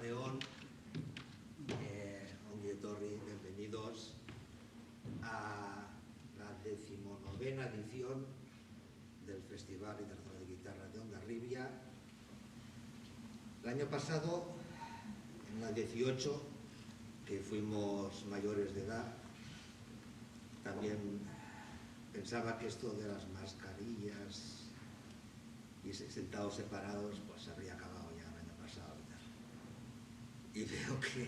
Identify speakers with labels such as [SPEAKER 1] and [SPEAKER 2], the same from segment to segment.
[SPEAKER 1] León, ongi etorri, bienvenidos a la 19ª edición del Festival Internacional de Guitarra de Hondarribia. El año pasado, en la 18, que fuimos mayores de edad, también pensaba que esto de las mascarillas y sentados separados pues habría acabado ya el año pasado y veo que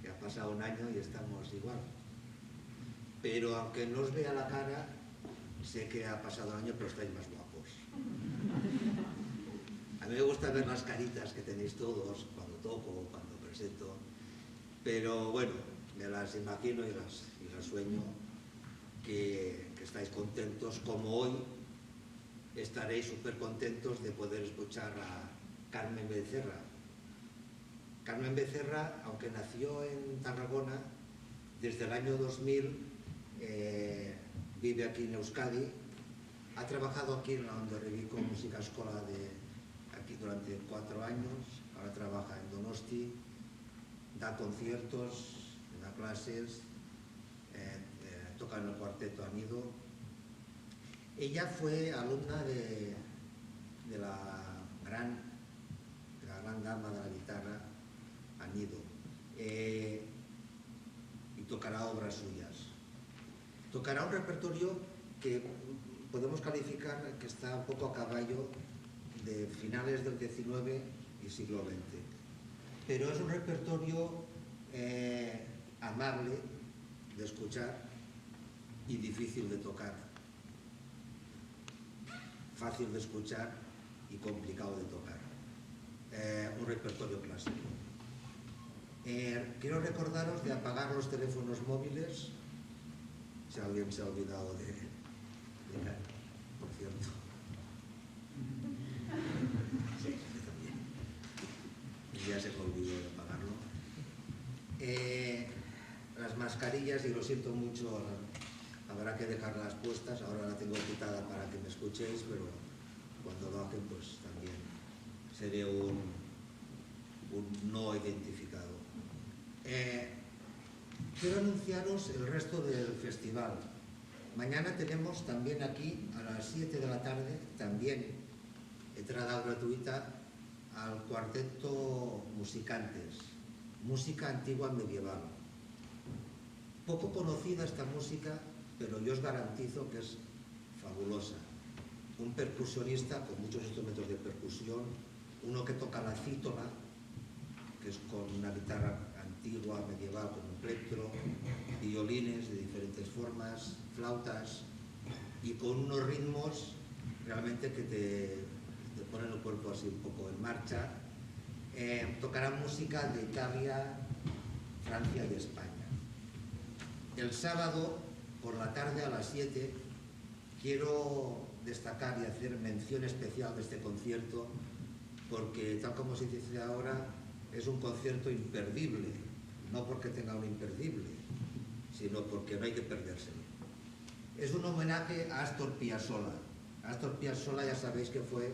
[SPEAKER 1] ha pasado un año y estamos igual, pero aunque no os vea la cara sé que ha pasado un año, pero estáis más guapos. A mí me gusta ver las caritas que tenéis todos cuando toco, cuando presento, pero bueno, me las imagino y las sueño, que estáis contentos como hoy. Estaréis súper contentos de poder escuchar a Carmen Becerra. Carmen Becerra, aunque nació en Tarragona, desde el año 2000 vive aquí en Euskadi. Ha trabajado aquí en la Hondarribiko Música Escola aquí durante 4 años. Ahora trabaja en Donosti, da conciertos, da clases, toca en el cuarteto Anido. Ella fue alumna de la gran dama de la guitarra, Anido, y tocará obras suyas. Tocará un repertorio que podemos calificar que está un poco a caballo de finales del XIX y siglo XX. Pero es un repertorio amable de escuchar y difícil de tocar. Fácil de escuchar y complicado de tocar. Un repertorio clásico. Quiero recordaros de apagar los teléfonos móviles, si alguien se ha olvidado de por cierto. Sí, yo también. Ya se me olvidó de apagarlo. Las mascarillas, y lo siento mucho, habrá que dejarlas puestas. Ahora la tengo quitada para que me escuchéis, pero cuando lo hacen pues también seré un no identificado. Quiero anunciaros el resto del festival. Mañana tenemos también aquí a las 7 de la tarde, también entrada gratuita, al cuarteto Musicantes, música antigua medieval. Poco conocida esta música, pero yo os garantizo que es fabulosa. Un percusionista con muchos instrumentos de percusión, uno que toca la cítola, que es con una guitarra antigua, medieval, con un plectro, violines de diferentes formas, flautas, y con unos ritmos realmente que te ponen el cuerpo así un poco en marcha. Tocarán música de Italia, Francia y España. El sábado, por la tarde a las 7, quiero destacar y hacer mención especial de este concierto, porque tal como se dice ahora, es un concierto imperdible, no porque tenga un imperdible, sino porque no hay que perdérselo. Es un homenaje a Astor Piazzolla. Astor Piazzolla ya sabéis que fue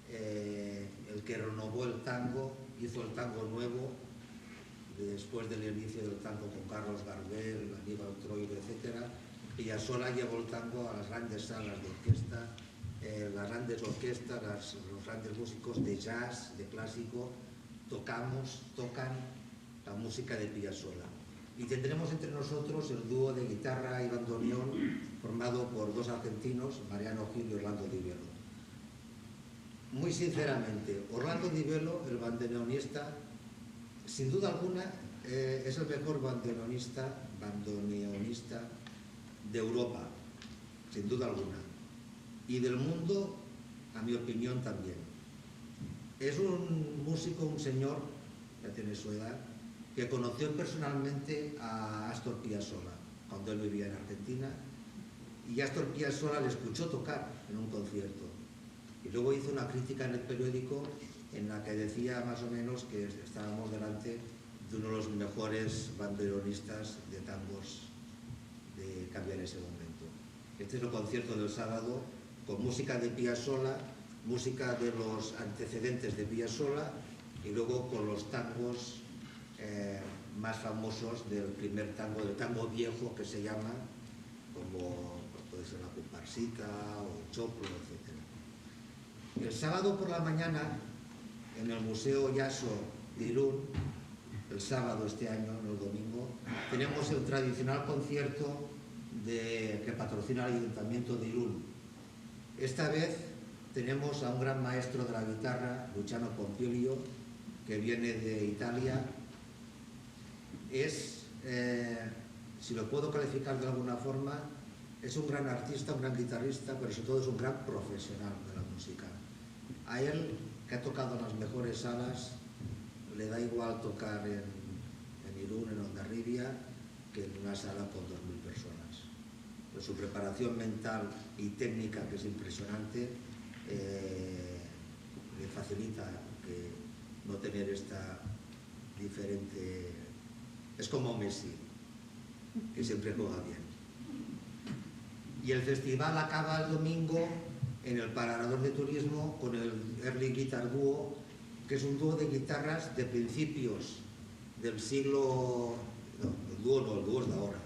[SPEAKER 1] el que renovó el tango, hizo el tango nuevo, después del inicio del tango con Carlos Gardel, Aníbal Troilo, etc. Piazzolla llevó el tango a las grandes salas de orquesta, las grandes orquestas, los grandes músicos de jazz, de clásico, tocan la música de Piazzolla. Y tendremos entre nosotros el dúo de guitarra y bandoneón formado por 2 argentinos, Mariano Gil y Orlando Di Velo. Muy sinceramente, Orlando Di Velo, el bandoneonista, sin duda alguna, es el mejor bandoneonista de Europa, sin duda alguna. Y del mundo, a mi opinión, también. Es un músico, un señor, ya tiene su edad, que conoció personalmente a Astor Piazzolla cuando él vivía en Argentina, y Astor Piazzolla le escuchó tocar en un concierto. Y luego hizo una crítica en el periódico en la que decía más o menos que estábamos delante de uno de los mejores bandoneonistas de tangos que había en ese momento. Este es el concierto del sábado, con música de Piazzolla, música de los antecedentes de Piazzolla y luego con los tangos más famosos del primer tango, del tango viejo que se llama, como pues puede ser la comparsita o el choclo, etc. El sábado por la mañana, en el Museo Yaso de Irún, el sábado este año, no el domingo, tenemos el tradicional concierto que patrocina el Ayuntamiento de Irún. Esta vez tenemos a un gran maestro de la guitarra, Luciano Pompilio, que viene de Italia. Es, si lo puedo calificar de alguna forma, es un gran artista, un gran guitarrista, pero sobre todo es un gran profesional de la música. A él, que ha tocado en las mejores salas, le da igual tocar en Irún, en Hondarribia, que en una sala con 2000 personas. Pues su preparación mental y técnica, que es impresionante, le facilita que no tener esta diferente... Es como Messi, que siempre juega bien. Y el festival acaba el domingo en el Parador de Turismo con el Early Guitar Duo, que es un dúo de guitarras de principios del siglo... No, el dúo es de ahora.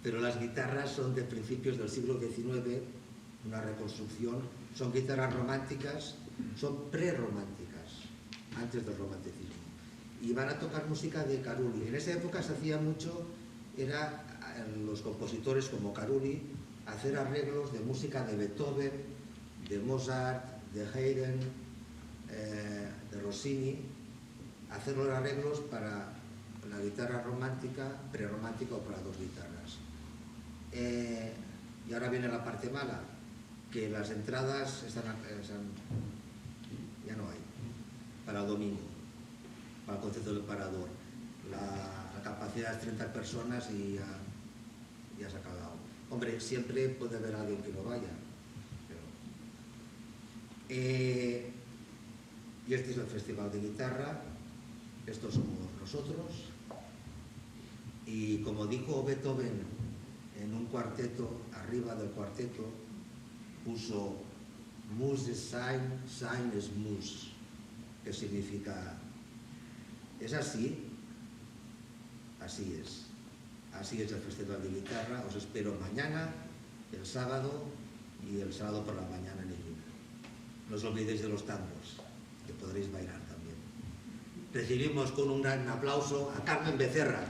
[SPEAKER 1] Pero las guitarras son de principios del siglo XIX, una reconstrucción. Son guitarras románticas, son prerrománticas, antes del romanticismo. Y van a tocar música de Carulli. En esa época se hacía mucho, era los compositores como Carulli, hacer arreglos de música de Beethoven, de Mozart, de Haydn, de Rossini, hacer los arreglos para la guitarra romántica, prerromántica o para dos guitarras. Y ahora viene la parte mala, que las entradas ya no hay, para el domingo, para el concierto del Parador. La capacidad es 30 personas y ya se ha acabado. Hombre, siempre puede haber alguien que no vaya. Y este es el Festival de Guitarra, estos somos nosotros. Y como dijo Beethoven en un cuarteto, arriba del cuarteto, puso Mus es Sein, Sein es Mus, que significa, ¿es así? Así es. Así es el Festival de Guitarra. Os espero mañana, el sábado y el sábado por la mañana en Irún. No os olvidéis de los tangos, que podréis bailar también. Recibimos con un gran aplauso a Carmen Becerra.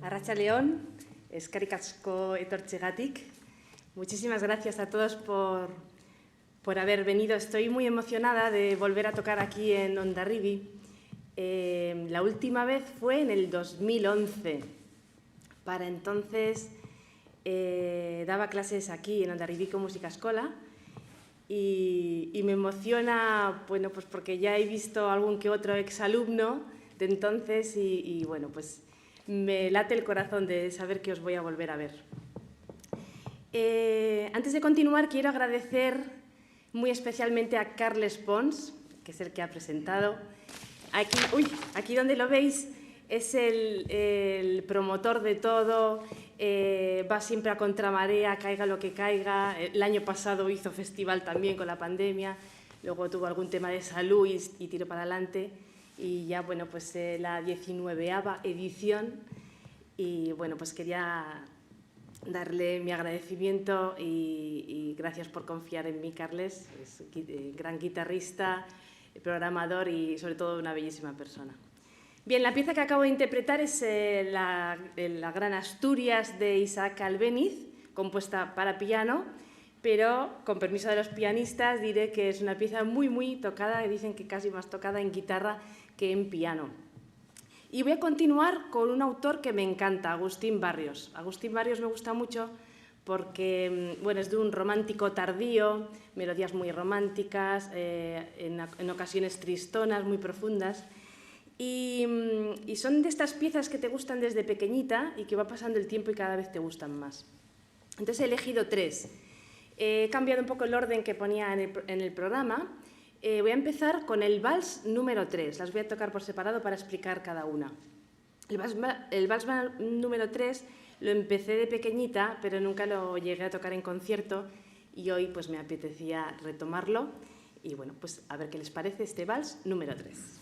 [SPEAKER 2] Arratsaldeon, eskerrik asko etortzegatik. Muchísimas gracias a todos por haber venido. Estoy muy emocionada de volver a tocar aquí en Hondarribia. La última vez fue en el 2011. Para entonces daba clases aquí en Hondarribia Música Escola y me emociona, bueno, pues porque ya he visto algún que otro exalumno de entonces y bueno, pues me late el corazón de saber que os voy a volver a ver. Antes de continuar, quiero agradecer muy especialmente a Carles Pons, que es el que ha presentado. Aquí donde lo veis es el promotor de todo, va siempre a contramarea, caiga lo que caiga. El año pasado hizo festival también con la pandemia, luego tuvo algún tema de salud y tiró para adelante. Y ya, bueno, pues la 19ª edición y, bueno, pues quería darle mi agradecimiento y gracias por confiar en mí, Carles. Es gran guitarrista, programador y, sobre todo, una bellísima persona. Bien, la pieza que acabo de interpretar es la Gran Asturias de Isaac Albéniz, compuesta para piano, pero con permiso de los pianistas diré que es una pieza muy, muy tocada, y dicen que casi más tocada en guitarra que en piano. Y voy a continuar con un autor que me encanta, Agustín Barrios. Agustín Barrios me gusta mucho porque, bueno, es de un romántico tardío, melodías muy románticas, en ocasiones tristonas, muy profundas. Y son de estas piezas que te gustan desde pequeñita y que va pasando el tiempo y cada vez te gustan más. Entonces he elegido 3. He cambiado un poco el orden que ponía en el programa. Voy a empezar con el vals número 3. Las voy a tocar por separado para explicar cada una. El vals número 3 lo empecé de pequeñita, pero nunca lo llegué a tocar en concierto y hoy pues me apetecía retomarlo. Y bueno, pues a ver qué les parece este vals número 3.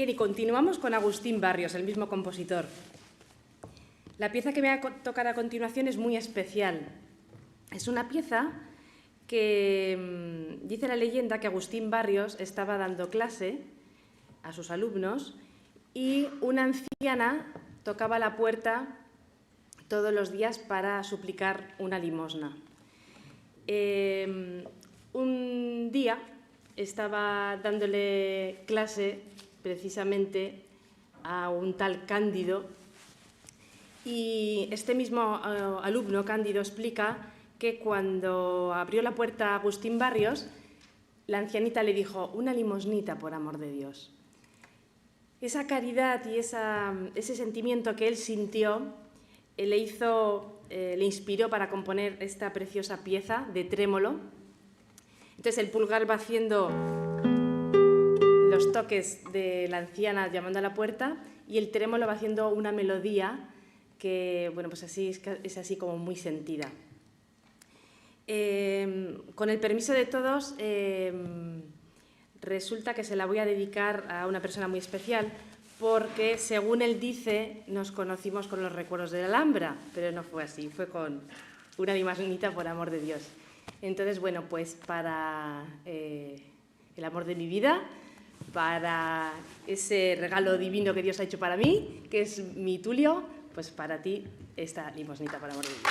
[SPEAKER 2] Bien, y continuamos con Agustín Barrios, el mismo compositor. La pieza que me va a tocar a continuación es muy especial. Es una pieza que dice la leyenda que Agustín Barrios estaba dando clase a sus alumnos y una anciana tocaba la puerta todos los días para suplicar una limosna. Un día estaba dándole clase precisamente a un tal Cándido y este mismo alumno, Cándido, explica que cuando abrió la puerta a Agustín Barrios, la ancianita le dijo: una limosnita, por amor de Dios. Esa caridad y ese sentimiento que él sintió le inspiró para componer esta preciosa pieza de trémolo. Entonces el pulgar va haciendo los toques de la anciana llamando a la puerta y el trémolo va haciendo una melodía que, bueno, pues así es así como muy sentida. Con el permiso de todos, resulta que se la voy a dedicar a una persona muy especial porque, según él dice, nos conocimos con los recuerdos de la Alhambra, pero no fue así, fue con una limosnita, por amor de Dios. Entonces, bueno, pues para el amor de mi vida, para ese regalo divino que Dios ha hecho para mí, que es mi Tulio, pues para ti esta limosnita, por amor de Dios.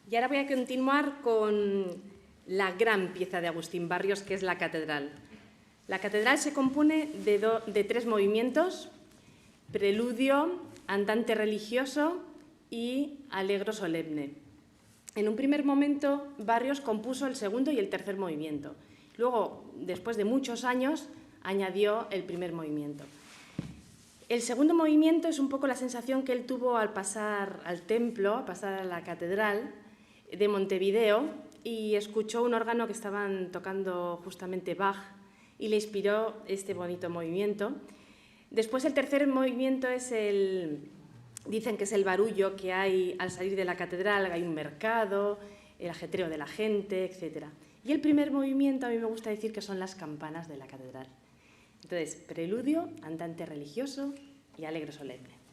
[SPEAKER 2] Y ahora voy a continuar con la gran pieza de Agustín Barrios, que es la catedral. La catedral se compone de 3 movimientos: preludio, andante religioso y allegro solemne. En un primer momento, Barrios compuso el segundo y el tercer movimiento. Luego, después de muchos años, añadió el primer movimiento. El segundo movimiento es un poco la sensación que él tuvo al pasar al templo, a pasar a la catedral de Montevideo, y escuchó un órgano que estaban tocando justamente Bach y le inspiró este bonito movimiento. Después el tercer movimiento es dicen que es el barullo que hay al salir de la catedral, hay un mercado, el ajetreo de la gente, etc. Y el primer movimiento a mí me gusta decir que son las campanas de la catedral. Entonces, preludio, andante religioso y allegro solemne.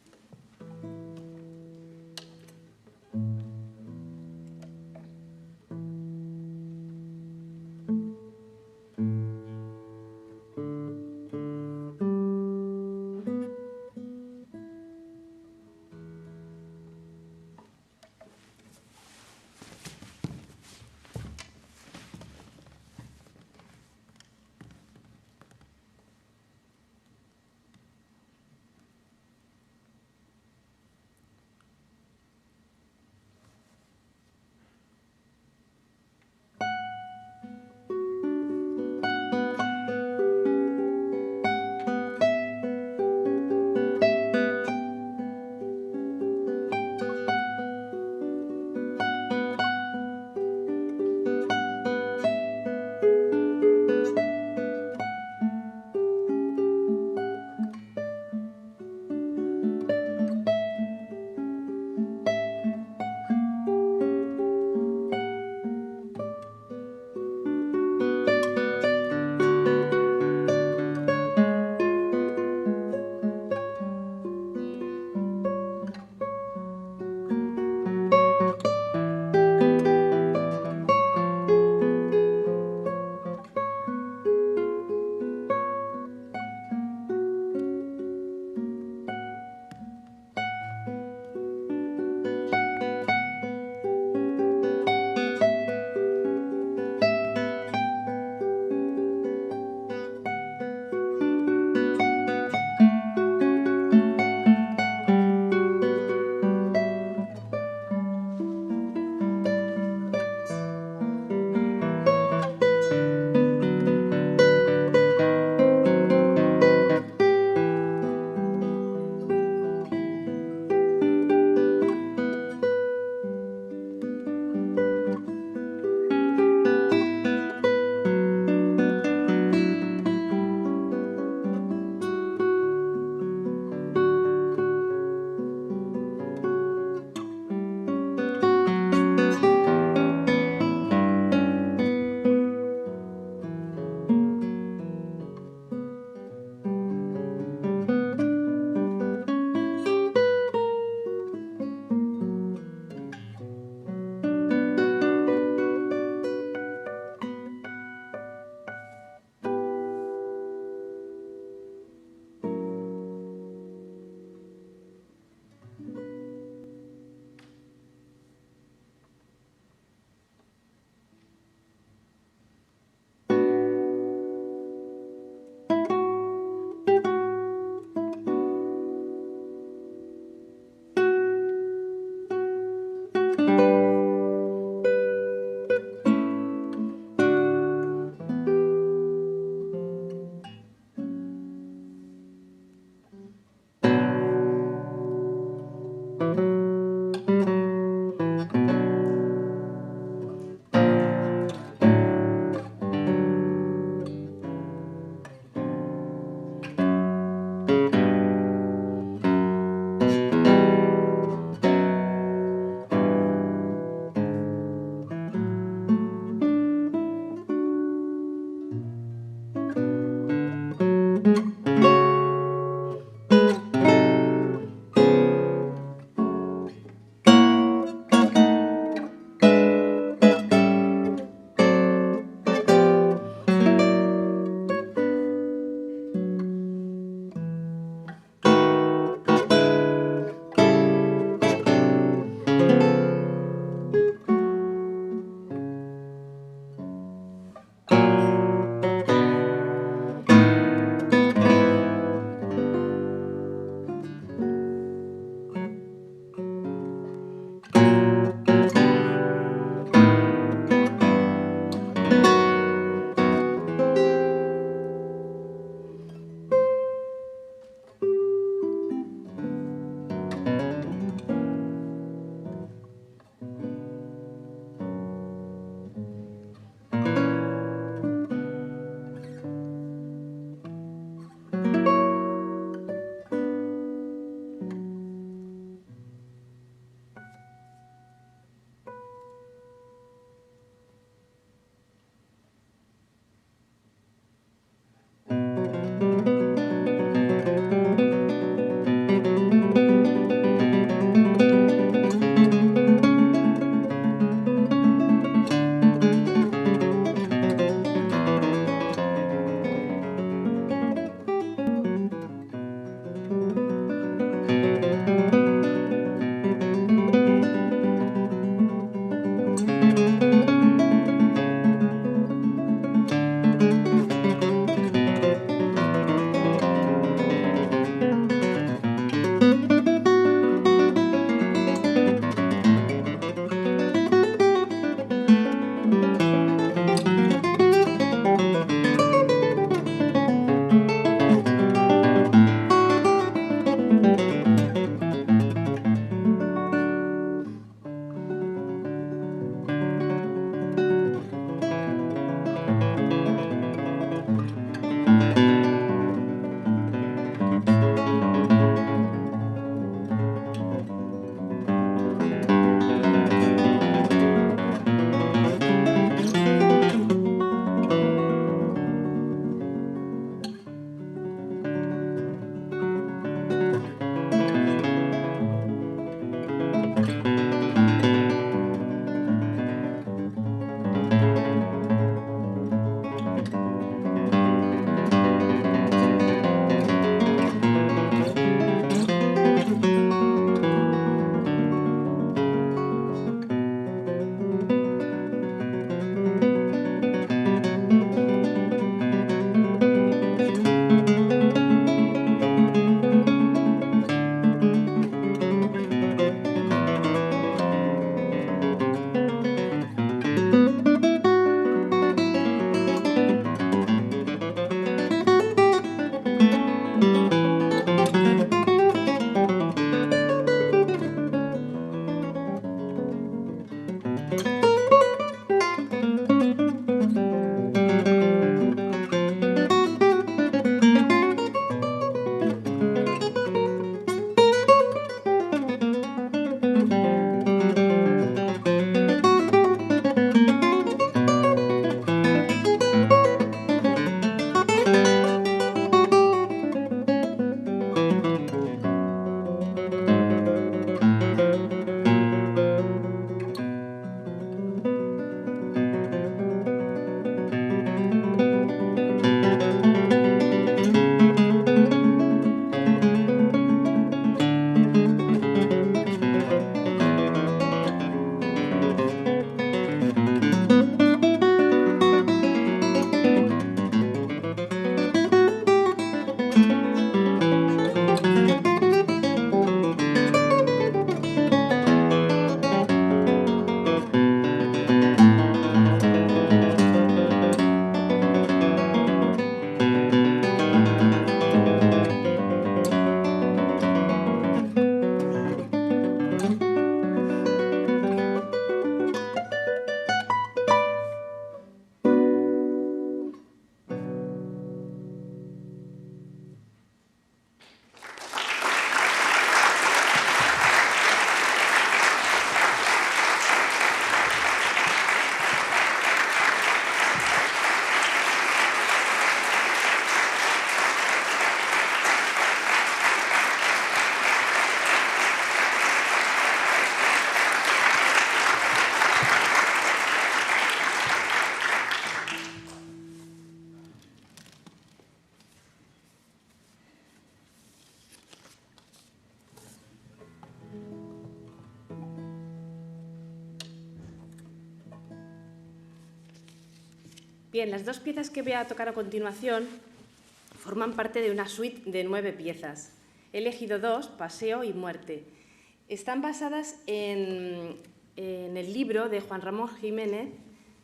[SPEAKER 2] Bien, las dos piezas que voy a tocar a continuación forman parte de una suite de 9 piezas. He elegido 2, Paseo y Muerte. Están basadas en el libro de Juan Ramón Jiménez,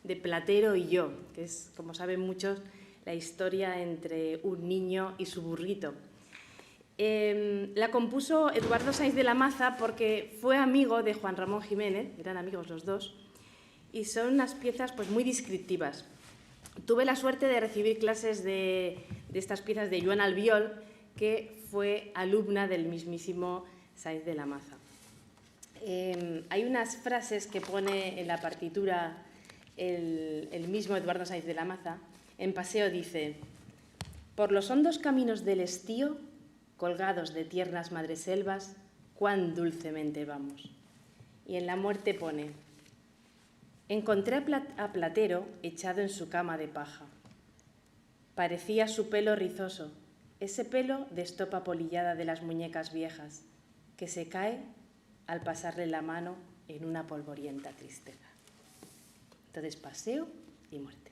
[SPEAKER 2] de Platero y yo, que es, como saben muchos, la historia entre un niño y su burrito. La compuso Eduardo Sainz de la Maza porque fue amigo de Juan Ramón Jiménez, eran amigos los dos, y son unas piezas pues, muy descriptivas. Tuve la suerte de recibir clases de estas piezas de Joan Albiol, que fue alumna del mismísimo Sainz de la Maza. Hay unas frases que pone en la partitura el mismo Eduardo Sainz de la Maza. En Paseo dice: «Por los hondos caminos del estío, colgados de tiernas madreselvas, cuán dulcemente vamos». Y en La Muerte pone: «Encontré a Platero echado en su cama de paja. Parecía su pelo rizoso, ese pelo de estopa polillada de las muñecas viejas, que se cae al pasarle la mano en una polvorienta tristeza». Entonces, Paseo y Muerte.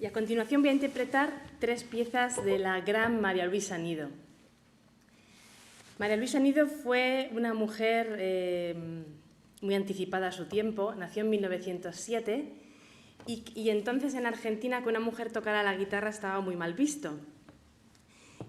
[SPEAKER 2] Y a continuación voy a interpretar 3 piezas de la gran María Luisa Nido. María Luisa Nido fue una mujer muy anticipada a su tiempo, nació en 1907 y entonces en Argentina que una mujer tocara la guitarra estaba muy mal visto.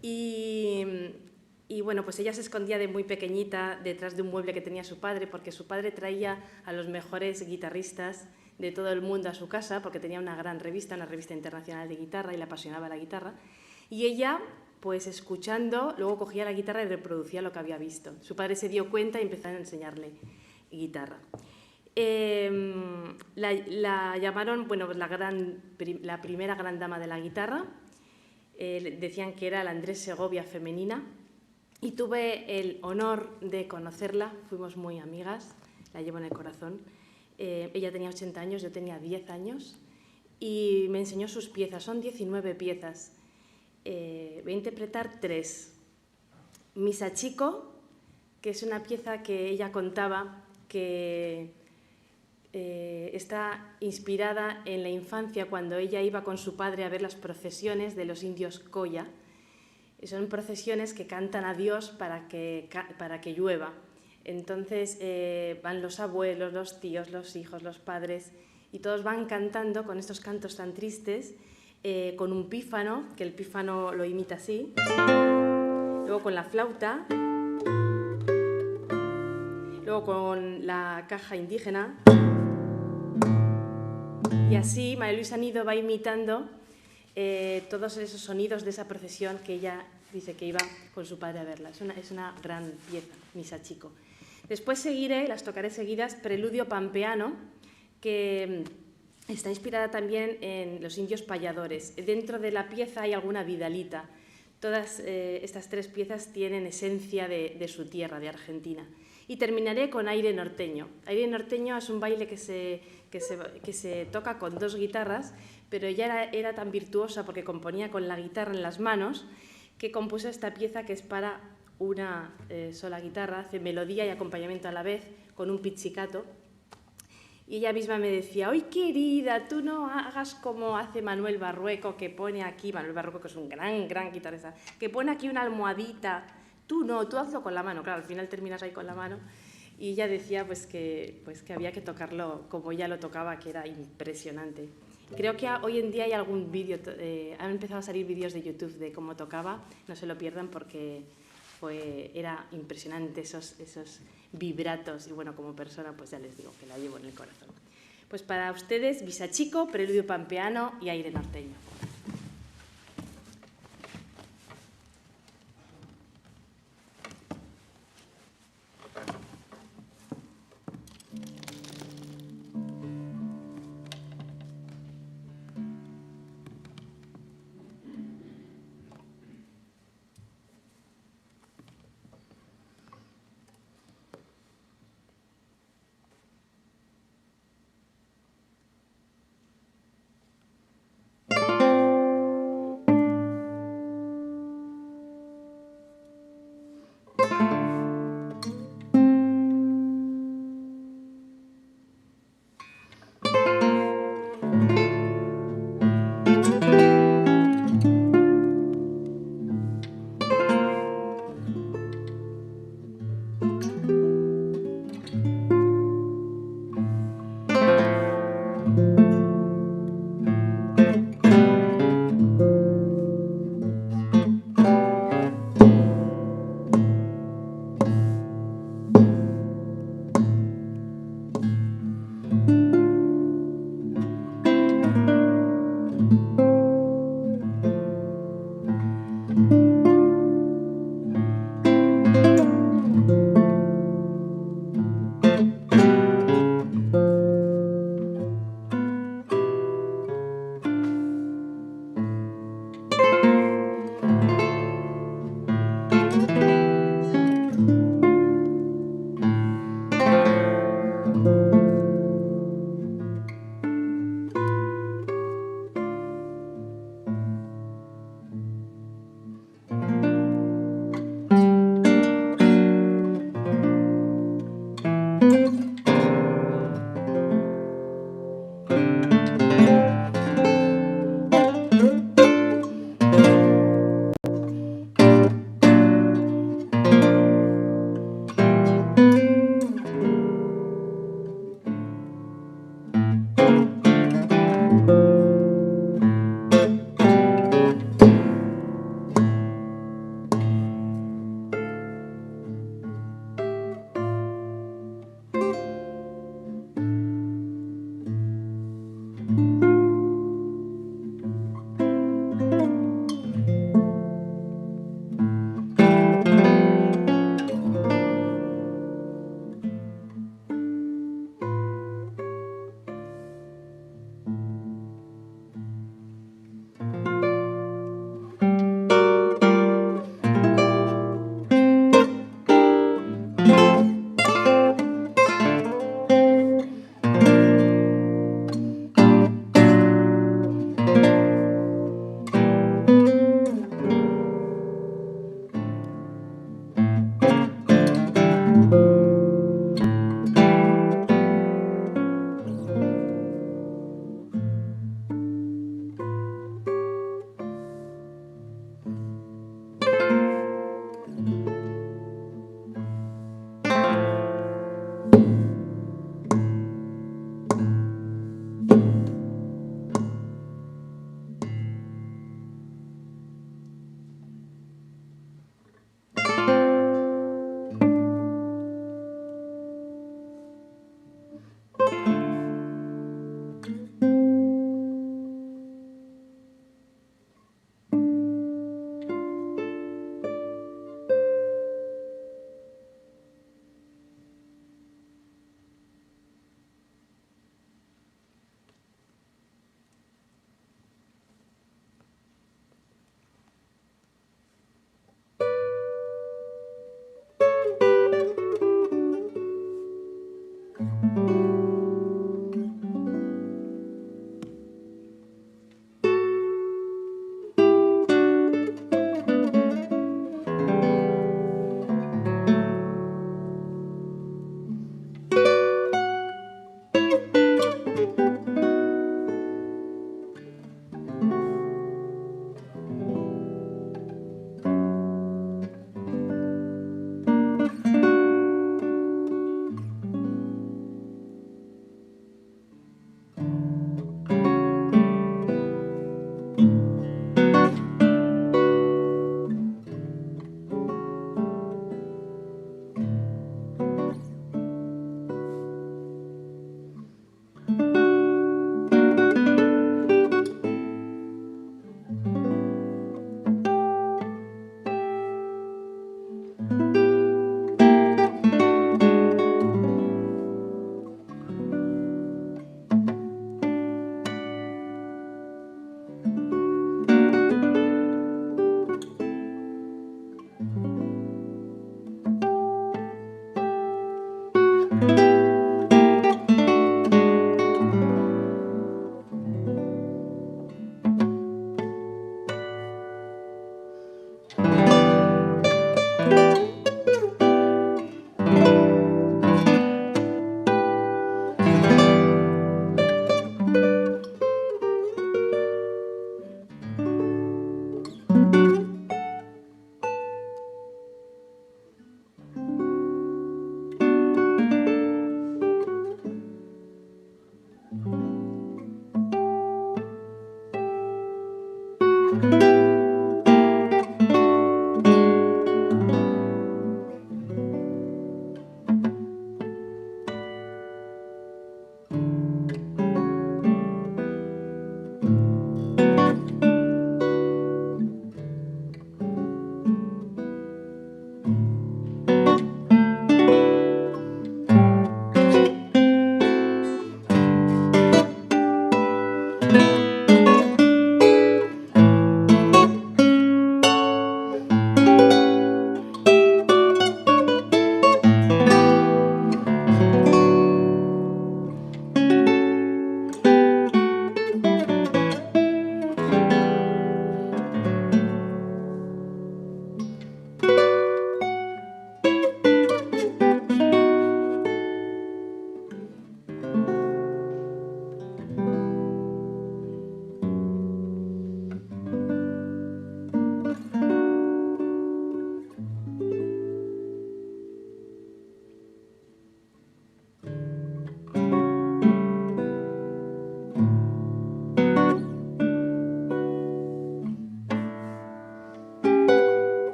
[SPEAKER 2] Y bueno, pues ella se escondía de muy pequeñita detrás de un mueble que tenía su padre, porque su padre traía a los mejores guitarristas de todo el mundo a su casa, porque tenía una gran revista, una revista internacional de guitarra, y le apasionaba la guitarra. Y ella, pues escuchando, luego cogía la guitarra y reproducía lo que había visto. Su padre se dio cuenta y empezó a enseñarle guitarra. La llamaron, bueno, pues la primera gran dama de la guitarra. Decían que era la Andrés Segovia femenina. Y tuve el honor de conocerla, fuimos muy amigas, la llevo en el corazón. Ella tenía 80 años, yo tenía 10 años y me enseñó sus piezas, son 19 piezas. Voy a interpretar 3. Misa Chico, que es una pieza que ella contaba que está inspirada en la infancia cuando ella iba con su padre a ver las procesiones de los indios Coya. Son procesiones que cantan a Dios para que llueva. Entonces van los abuelos, los tíos, los hijos, los padres y todos van cantando con estos cantos tan tristes, con un pífano, que el pífano lo imita así, luego con la flauta, luego con la caja indígena y así María Luisa Nido va imitando todos esos sonidos de esa procesión que ella dice que iba con su padre a verla. Es una gran pieza, Misa Chico. Después seguiré, las tocaré seguidas, Preludio Pampeano, que está inspirada también en los indios payadores. Dentro de la pieza hay alguna vidalita. Todas estas 3 piezas tienen esencia de su tierra, de Argentina. Y terminaré con Aire Norteño. Aire Norteño es un baile que se toca con 2 guitarras, pero ella era tan virtuosa porque componía con la guitarra en las manos que compuso esta pieza que es para una sola guitarra, hace melodía y acompañamiento a la vez con un pizzicato. Y ella misma me decía: ¡ay, querida, tú no hagas como hace Manuel Barrueco, que pone aquí, Manuel Barrueco, que es un gran guitarrista, que pone aquí una almohadita! Tú no, tú hazlo con la mano. Claro, al final terminas ahí con la mano. Y ella decía pues que había que tocarlo como ella lo tocaba, que era impresionante. Creo que hoy en día hay algún vídeo, han empezado a salir vídeos de YouTube de cómo tocaba, no se lo pierdan porque era impresionante esos vibratos y bueno, como persona pues ya les digo que la llevo en el corazón. Pues para ustedes, Misa Chico, Preludio Pampeano y Aire Norteño.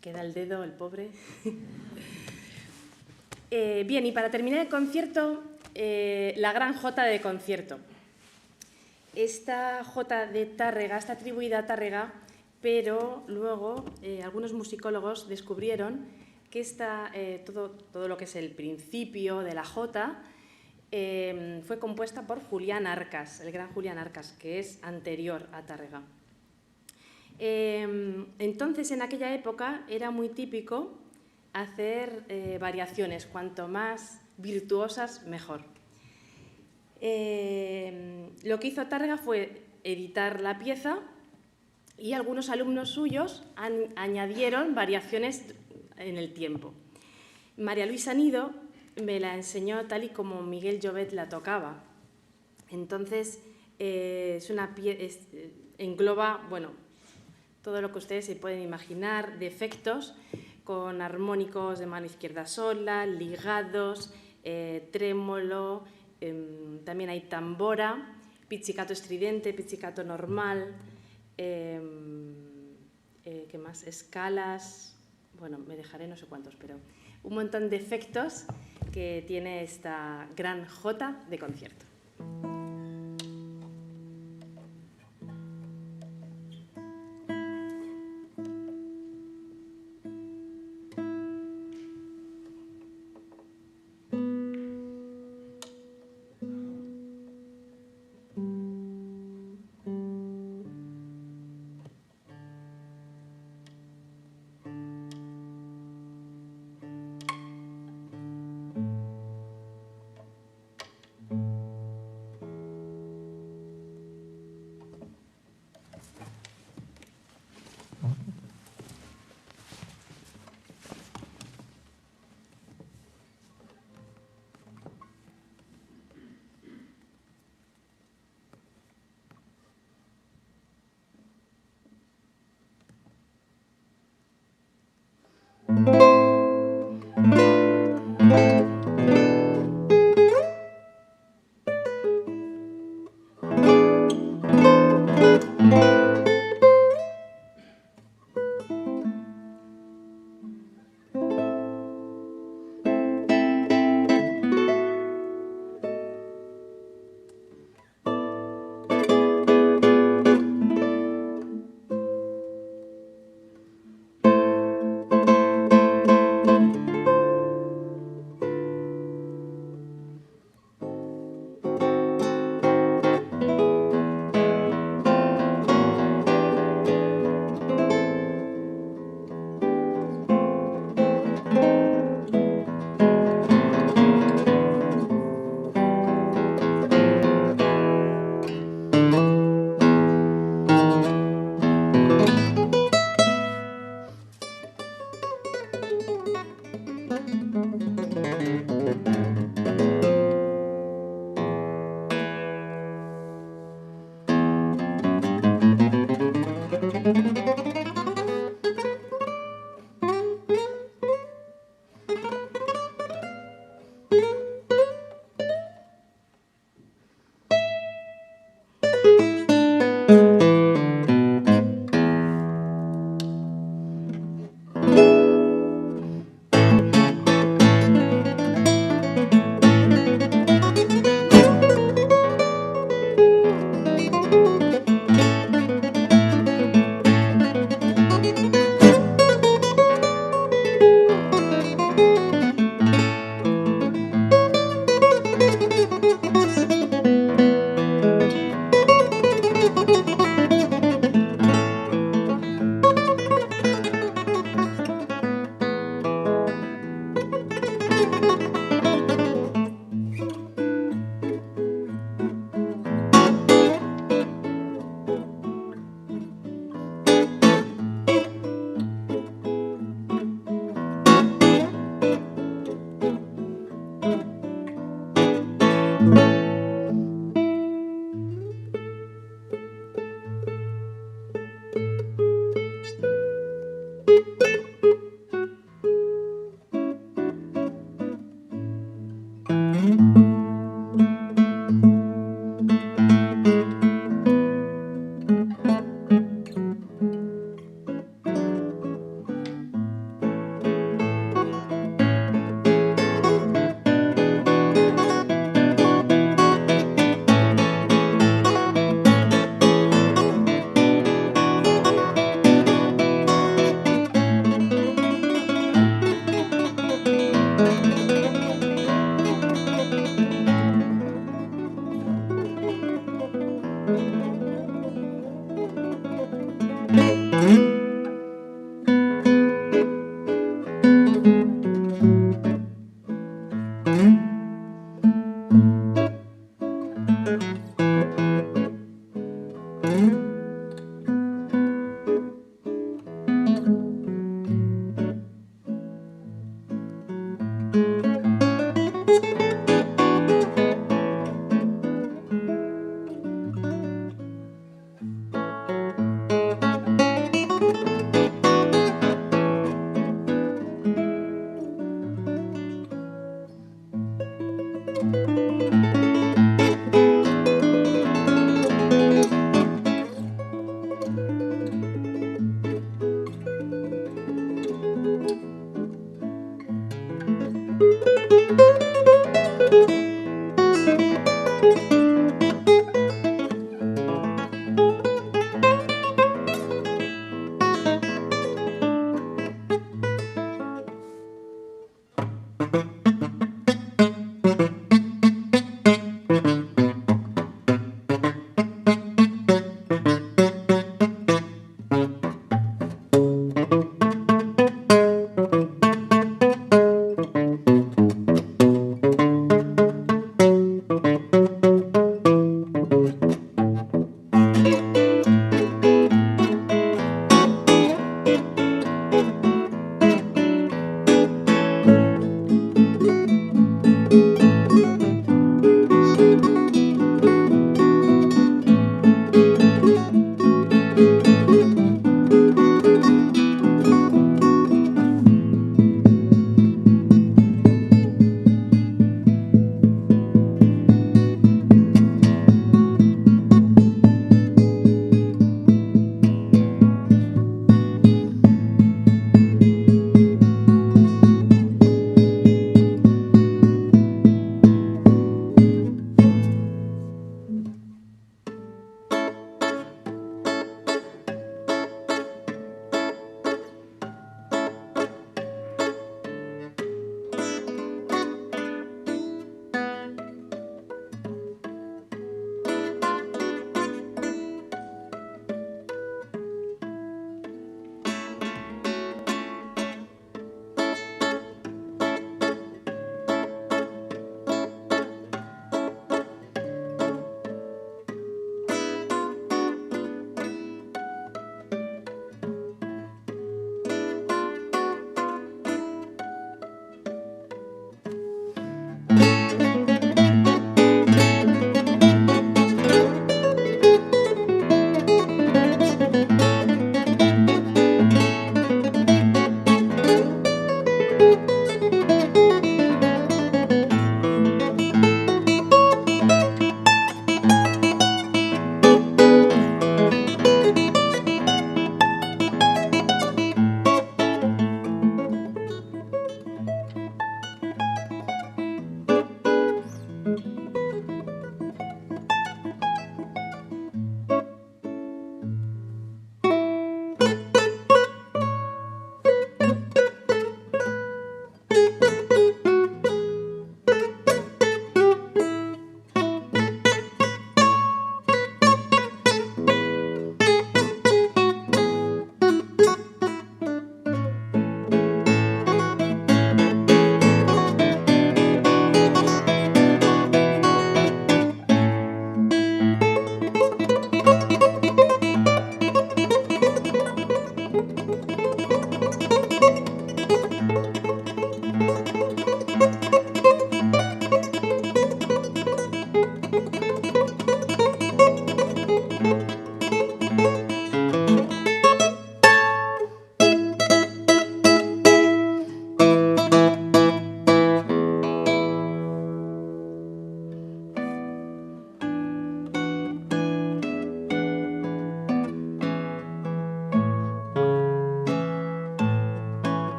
[SPEAKER 2] Queda el dedo, el pobre. Bien, y para terminar el concierto, la gran jota de concierto. Esta jota de Tárrega está atribuida a Tárrega pero luego algunos musicólogos descubrieron que todo lo que es el principio de la jota fue compuesta por Julián Arcas, el gran Julián Arcas, que es anterior a Tárrega. Entonces, en aquella época era muy típico hacer variaciones, cuanto más virtuosas, mejor. Lo que hizo Tárrega fue editar la pieza y algunos alumnos suyos añadieron variaciones en el tiempo. María Luisa Nido me la enseñó tal y como Miguel Llobet la tocaba. Entonces, engloba, bueno, todo lo que ustedes se pueden imaginar de efectos, con armónicos de mano izquierda sola, ligados, trémolo, también hay tambora, pizzicato estridente, pizzicato normal, ¿qué más? Escalas, bueno, me dejaré no sé cuántos, pero un montón de efectos que tiene esta gran jota de concierto.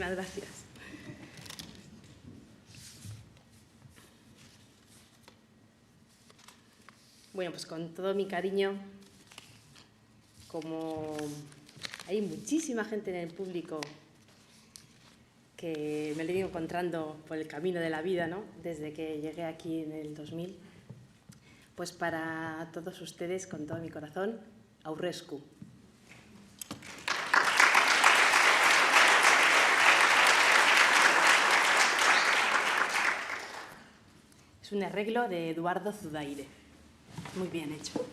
[SPEAKER 2] Muchísimas gracias. Bueno, pues con todo mi cariño, como hay muchísima gente en el público que me lo he ido encontrando por el camino de la vida, ¿no? Desde que llegué aquí en el 2000, pues para todos ustedes, con todo mi corazón, aurresku. Es un arreglo de Eduardo Zudaire. Muy bien hecho.